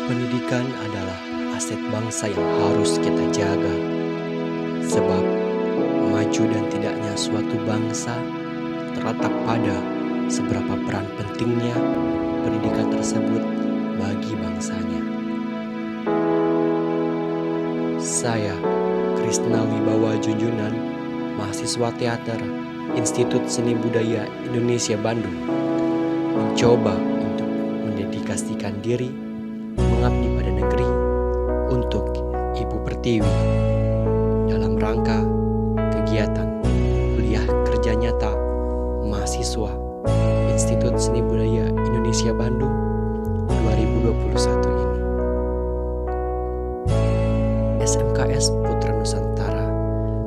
Pendidikan adalah aset bangsa yang harus kita jaga. Sebab maju dan tidaknya suatu bangsa terletak pada seberapa peran pentingnya pendidikan tersebut bagi bangsanya. Saya, Krisna Wibawa Junjunan, mahasiswa teater Institut Seni Budaya Indonesia Bandung, mencoba untuk mendedikasikan diri mengabdi pada negeri untuk Ibu Pertiwi dalam rangka kegiatan kuliah kerja nyata mahasiswa Institut Seni Budaya Indonesia Bandung 2021 ini. SMKS Putra Nusantara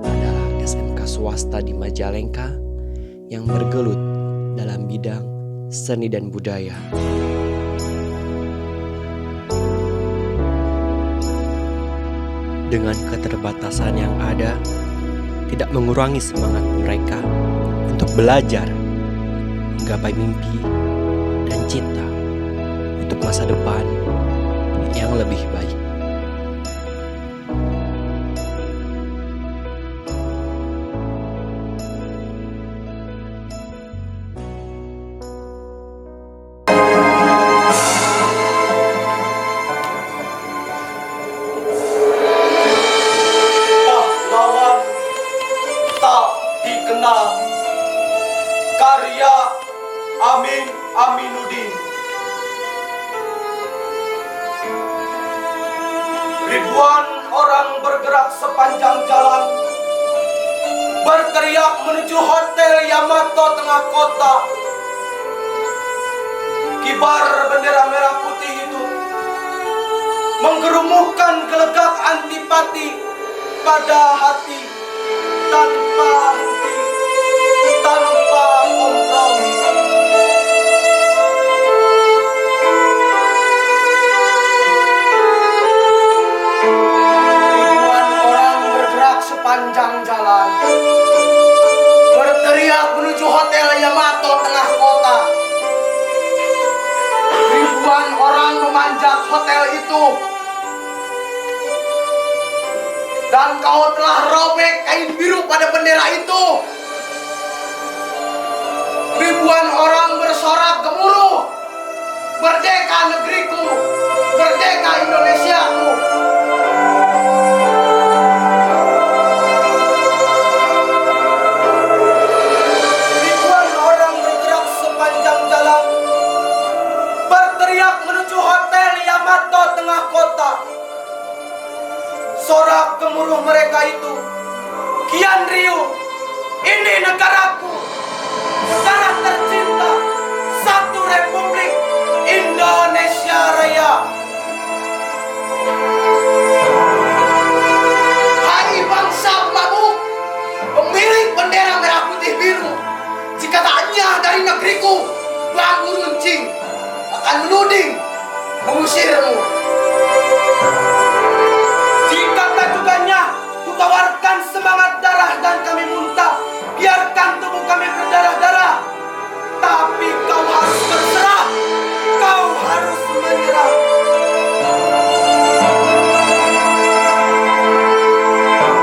adalah SMK swasta di Majalengka yang bergelut dalam bidang seni dan budaya. Dengan keterbatasan yang ada, tidak mengurangi semangat mereka untuk belajar, menggapai mimpi dan cita untuk masa depan yang lebih baik. Karya Amin Aminuddin. Ribuan orang bergerak sepanjang jalan, berteriak menuju Hotel Yamato tengah kota. Kibar bendera merah putih itu menggerumuhkan gelegak antipati pada hati tanpa henti, tanpa kompromi. Ribuan orang bergerak sepanjang jalan, berteriak menuju Hotel Yamato tengah kota. Ribuan orang memanjat hotel itu, dan kau telah robek kain biru pada bendera itu. Ribuan orang bersorak gemuruh, merdeka negeriku, merdeka Indonesiaku. Ribuan orang bergerak sepanjang jalan, berteriak menuju Hotel Yamato tengah kota. Sorak gemuruh mereka itu kian riuh, ini negaraku, tanah tercinta, satu Republik Indonesia Raya. Hai bangsa mabuk, pemilik bendera merah putih biru, jika taknya dari negeriku, bambu runcing akan menuding, mengusirmu. Jika tajukannya kukawarkan semangat darah dan kami muntah, biarkan tubuh kami berdarah-darah, tapi kau harus berserah, kau harus menyerah.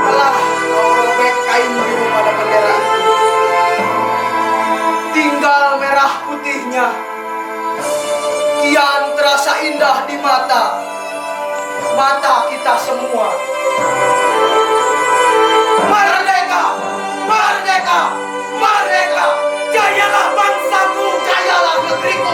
Telah kau robek kain biru pada bendera itu, tinggal merah putihnya, kian terasa indah di mata kita semua. Merdeka, merdeka, merdeka, jayalah bangsaku, jayalah negeriku.